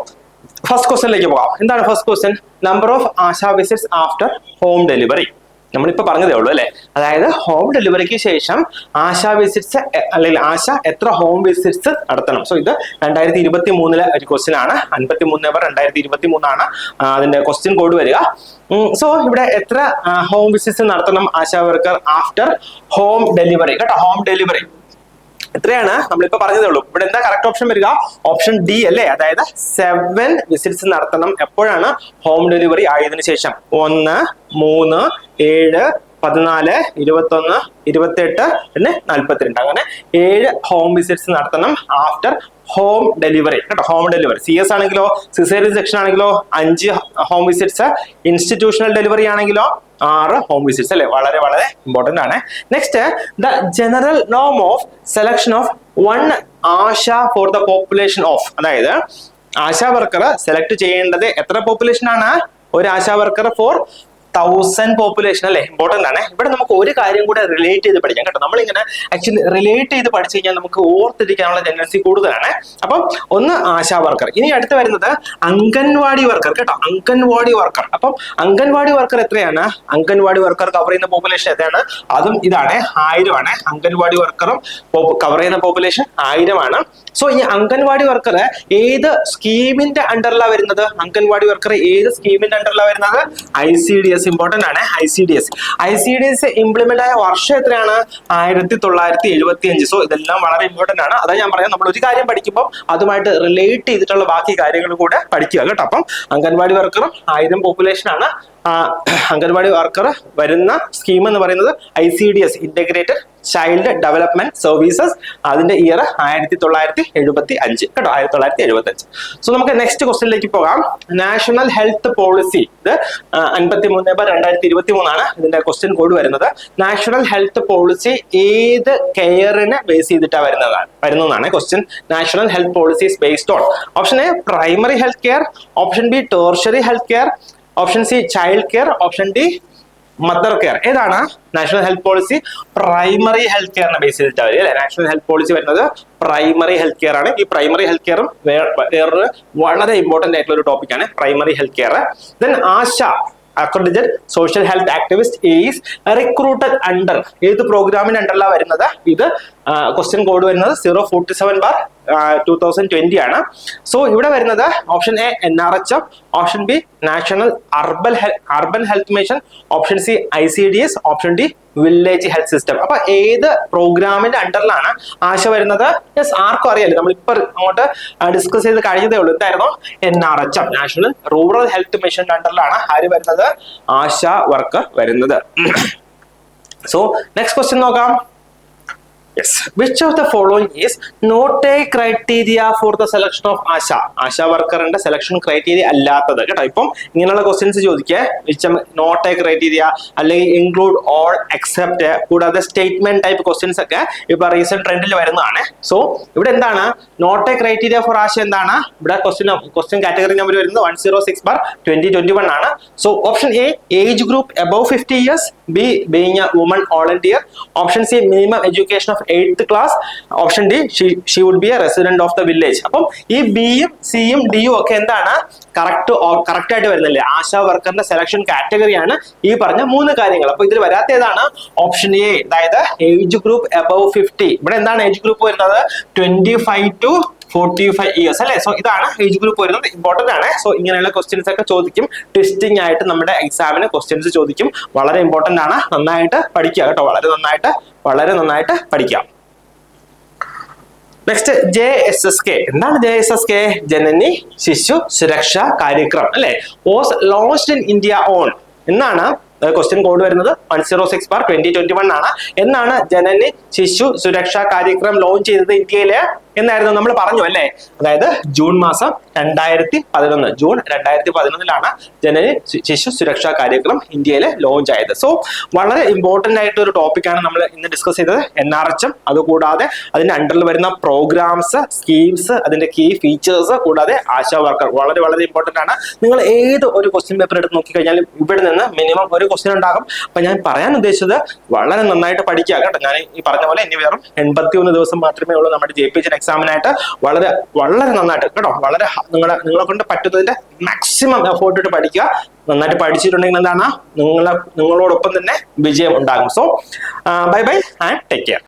ഫസ്റ്റ് ക്വസ്റ്റ്യനിലേക്ക് പോകാം. എന്താണ് first question? Number of ASHA visits after home delivery. നമ്മളിപ്പോൾ പറഞ്ഞതേ ഉള്ളൂ അല്ലെ. അതായത് ഹോം ഡെലിവറിക്ക് ശേഷം ആശാ വിസിറ്റ്സ് അല്ലെങ്കിൽ ആശ എത്ര ഹോം വിസിറ്റ്സ് നടത്തണം. സോ ഇത് 2023 ഒരു ക്വസ്റ്റ്യൻ ആണ്. 53/2023 ആണ് അതിന്റെ ക്വസ്റ്റ്യൻ കോഡ് വരിക. സോ ഇവിടെ എത്ര ഹോം വിസിറ്റ്സ് നടത്തണം ASHA worker after home delivery കേട്ടോ. ഹോം ഡെലിവറി എത്രയാണ് നമ്മളിപ്പോ പറഞ്ഞതേ ഉള്ളൂ. ഇവിടെ എന്താ കറക്റ്റ് ഓപ്ഷൻ വരിക? ഓപ്ഷൻ ഡി അല്ലേ. അതായത് 7 വിസിറ്റ്സ് നടത്തണം. എപ്പോഴാണ്? ഹോം ഡെലിവറി ആയതിനു ശേഷം. 1, 3, 7, 14, 21, 28, പിന്നെ 42. അങ്ങനെ 7 ഹോം വിസിറ്റ്സ് നടത്തണം ആഫ്റ്റർ ഹോം ഡെലിവറി കേട്ടോ. ഹോം ഡെലിവറി CS ആണെങ്കിലോ, സിസേറിയൻ സെക്ഷൻ ആണെങ്കിലോ 5 ഹോം വിസിറ്റ്സ്, ഇൻസ്റ്റിറ്റ്യൂഷണൽ ഡെലിവറി ആണെങ്കിലോ 6 ഹോം വിസിറ്റ്സ് അല്ലെ. വളരെ വളരെ ഇമ്പോർട്ടന്റ് ആണ്. നെക്സ്റ്റ്, ദ ജനറൽ നോം of selection of 1 ASHA for the population of. അതായത് ആശാ വർക്കർ സെലക്ട് ചെയ്യേണ്ടത് എത്ര പോപ്പുലേഷൻ ആണ്? ഒരു ആശാ വർക്കർ ഫോർ 1000 പോപ്പുലേഷൻ അല്ലെ. ഇമ്പോർട്ടന്റ് ആണ്. ഇവിടെ നമുക്ക് ഒരു കാര്യം കൂടെ റിലേറ്റ് ചെയ്ത് പഠിക്കാം കേട്ടോ. നമ്മളിങ്ങനെ ആക്ച്വലി റിലേറ്റ് ചെയ്ത് പഠിച്ചു കഴിഞ്ഞാൽ നമുക്ക് ഓർത്തിരിക്കാനുള്ള ടെൻഡൻസി കൂടുതലാണ്. അപ്പം ഒന്ന് ആശാ വർക്കർ. ഇനി അടുത്ത് വരുന്നത് അംഗൻവാടി വർക്കർ കേട്ടോ. അംഗൻവാടി വർക്കർ. അപ്പം അംഗൻവാടി വർക്കർ എത്രയാണ്? അംഗൻവാടി വർക്കർ കവർ ചെയ്യുന്ന പോപ്പുലേഷൻ എത്രയാണ്? അതും ഇതാണ്, 1000 ആണ്. അംഗൻവാടി വർക്കറും കവർ ചെയ്യുന്ന പോപ്പുലേഷൻ 1000 ആണ്. സോ ഈ അംഗൻവാടി വർക്കർ ഏത് സ്കീമിന്റെ അണ്ടറിലാണ് വരുന്നത്? അംഗൻവാടി വർക്കർ ഏത് സ്കീമിന്റെ അണ്ടറിലാണ് വരുന്നത്? ICDS. ഇമ്പോർട്ടന്റ് ആണ്. ICDS ഇംപ്ലിമെന്റ് ആയ വർഷം എത്രയാണ്? 1975. സോ ഇതെല്ലാം വളരെ ഇമ്പോർട്ടന്റ് ആണ്. അതാ ഞാൻ പറയാം, നമ്മൾ ഒരു കാര്യം പഠിക്കുമ്പോൾ അതുമായിട്ട് റിലേറ്റ് ചെയ്തിട്ടുള്ള ബാക്കി കാര്യങ്ങൾ കൂടെ പഠിക്കുക കേട്ടോ. അപ്പം അംഗൻവാടി വർക്കറും 1000 പോപ്പുലേഷൻ ആണ്. അംഗൻവാടി വർക്കർ വരുന്ന സ്കീം എന്ന് പറയുന്നത് ICDS, integrated child development services. അതിന്റെ ഇയർ 1975 കേട്ടോ. 1975. സോ നമുക്ക് നെക്സ്റ്റ് ക്വസ്റ്റ്യനിലേക്ക് പോകാം. National health policy. ഇത് 53/2023 ആണ് ഇതിന്റെ ക്വസ്റ്റ്യൻ കോഡ് വരുന്നത്. നാഷണൽ ഹെൽത്ത് പോളിസി ഏത് കെയറിനെ ബേസ് ചെയ്തിട്ടാണ് വരുന്നതാണ് question. National health policy is based on option A primary health care, option B tertiary health care, option C child care, option D mother care. ഏതാണ് national health policy? Primary health കെയറിനെ ബേസ് ചെയ്തിട്ടാണ് വരിക അല്ലെ. നാഷണൽ ഹെൽത്ത് പോളിസി വരുന്നത് പ്രൈമറി ഹെൽത്ത് കെയർ ആണ്. ഈ പ്രൈമറി ഹെൽത്ത് കെയറും വേറൊരു വളരെ ഇമ്പോർട്ടന്റ് ആയിട്ടുള്ള ഒരു ടോപ്പിക്കാണ് primary health care. Then Asha accredited social health activist is recruited under ഏത് പ്രോഗ്രാമിന്റെ അണ്ടറിലാണ് വരുന്നത്? ഇത് ക്വസ്റ്റ്യൻ കോഡ് വരുന്നത് 047/2020 ആണ്. സോ ഇവിടെ വരുന്നത് option A NRHM, option B national urban health mission, option C ICDS, option D village health system. അപ്പൊ ഏത് പ്രോഗ്രാമിന്റെ അണ്ടറിലാണ് ആശ വരുന്നത്? യെസ്, ആർക്കും അറിയാലോ, നമ്മളിപ്പോ അങ്ങോട്ട് ഡിസ്കസ് ചെയ്ത് കഴിഞ്ഞതേ ഉള്ളൂ. എന്തായിരുന്നു? NRHM, നാഷണൽ റൂറൽ ഹെൽത്ത് മിഷന്റെ അണ്ടറിലാണ് ആര് വരുന്നത്? ആശാ വർക്കർ വരുന്നത്. സോ നെക്സ്റ്റ് ക്വസ്റ്റ്യൻ നോക്കാം. Yes. Which of the following is not a criteria for the selection of ASHA വർക്കറിന്റെ സെലക്ഷൻ ക്രൈറ്റീരിയ അല്ലാത്തത് കേട്ടോ. ഇപ്പം ഇങ്ങനെയുള്ള ക്വസ്റ്റ്യൻസ് ചോദിക്കുക, വിച്ച് നോട്ട് എ ക്രൈറ്റീരിയ അല്ലെങ്കിൽ ഇൻക്ലൂഡ് ഓൾ എക്സെപ്റ്റ്, കൂടാതെ സ്റ്റേറ്റ്മെന്റ് ടൈപ്പ് ക്വസ്റ്റ്യൻസ് ഒക്കെ ഇപ്പൊ റീസെന്റ് ട്രെൻഡിൽ വരുന്നതാണ്. സോ ഇവിടെ എന്താണ് not a criteria for ASHA എന്താണ്? ഇവിടെ ക്വസ്റ്റ്യൻ കാറ്റഗറി നമ്പർ വരുന്നത് 106/2021 ആണ്. So option A age group above 50 years, B being a woman volunteer, option C minimum education of 8th class, option D she would be a resident of the village. അപ്പം ഈ ബിയും സിയും ഡിയും ഒക്കെ എന്താണ് കറക്റ്റ് ആയിട്ട് വരുന്നില്ലേ? ആശാ വർക്കറിന്റെ സെലക്ഷൻ കാറ്റഗറിയാണ് ഈ പറഞ്ഞ 3 കാര്യങ്ങൾ. അപ്പൊ ഇതിൽ വരാത്ത ഏതാണ്? ഓപ്ഷൻ എ, അതായത് ഏജ് ഗ്രൂപ്പ് above 50. ഇവിടെ എന്താണ് ഏജ് ഗ്രൂപ്പ് വരുന്നത്? 25 to 45 years അല്ലെ? സോ ഇതാണ് ഏജ് ഗ്രൂപ്പ് വരുന്നത്. ഇമ്പോർട്ടന്റ് ആണ്. സോ ഇങ്ങനെയുള്ള ക്വസ്റ്റ്യൻസ് ഒക്കെ ചോദിക്കും. ട്വിസ്റ്റിംഗ് ആയിട്ട് നമ്മുടെ എക്സാമിന് ക്വസ്റ്റ്യൻസ് ചോദിക്കും. വളരെ ഇമ്പോർട്ടന്റ് ആണ്. നന്നായിട്ട് പഠിക്കുക കേട്ടോ. വളരെ നന്നായിട്ട് പഠിക്കാം. Next JSSK. എന്താണ് JSSK? ജനനി ശിശു സുരക്ഷാ കാര്യക്രം അല്ലെ? Was launched in India on എന്നാണ് ക്വസ്റ്റ്യൻ കോഡ് വരുന്നത്. 106/2021 ആണ്. എന്നാണ് ജനനി ശിശു സുരക്ഷാ കാര്യക്രം ലോഞ്ച് ചെയ്തത് ഇന്ത്യയില് എന്നായിരുന്നു നമ്മൾ പറഞ്ഞു അല്ലെ? അതായത് ജൂൺ മാസം 2011, ജൂൺ 2011 ജനനി ശിശു സുരക്ഷാ കാര്യക്രം ഇന്ത്യയിൽ ലോഞ്ച് ആയത്. സോ വളരെ ഇമ്പോർട്ടന്റ് ആയിട്ട് ഒരു ടോപ്പിക്കാണ് നമ്മൾ ഇന്ന് ഡിസ്കസ് ചെയ്തത്. NRHM, അതുകൂടാതെ അതിന്റെ അണ്ടറിൽ വരുന്ന പ്രോഗ്രാംസ്, സ്കീംസ്, അതിന്റെ കീ ഫീച്ചേഴ്സ്, കൂടാതെ ആശാ വർക്കർ വളരെ ഇമ്പോർട്ടന്റ് ആണ്. നിങ്ങൾ ഏത് ഒരു ക്വസ്റ്റ്യൻ പേപ്പർ എടുത്ത് നോക്കിക്കഴിഞ്ഞാലും ഇവിടെ നിന്ന് മിനിമം ഒരു ക്വസ്റ്റ്യൻ ഉണ്ടാകും. അപ്പൊ ഞാൻ പറയാൻ ഉദ്ദേശിച്ചത് വളരെ നന്നായിട്ട് പഠിക്കുക കേട്ടോ. ഞാൻ ഈ പറഞ്ഞ പോലെ ഇനി വെറും 81 ദിവസം മാത്രമേ ഉള്ളൂ നമ്മുടെ JPG എക്സാമിനായിട്ട്. വളരെ നന്നായിട്ട് കേട്ടോ. നിങ്ങളെ കൊണ്ട് പറ്റുന്നതിന്റെ മാക്സിമം എഫോർട്ട് ഇട്ട് പഠിക്കുക. നന്നായിട്ട് പഠിച്ചിട്ടുണ്ടെങ്കിൽ എന്താണ് നിങ്ങളോടൊപ്പം തന്നെ വിജയം ഉണ്ടാകും. So bye and take care.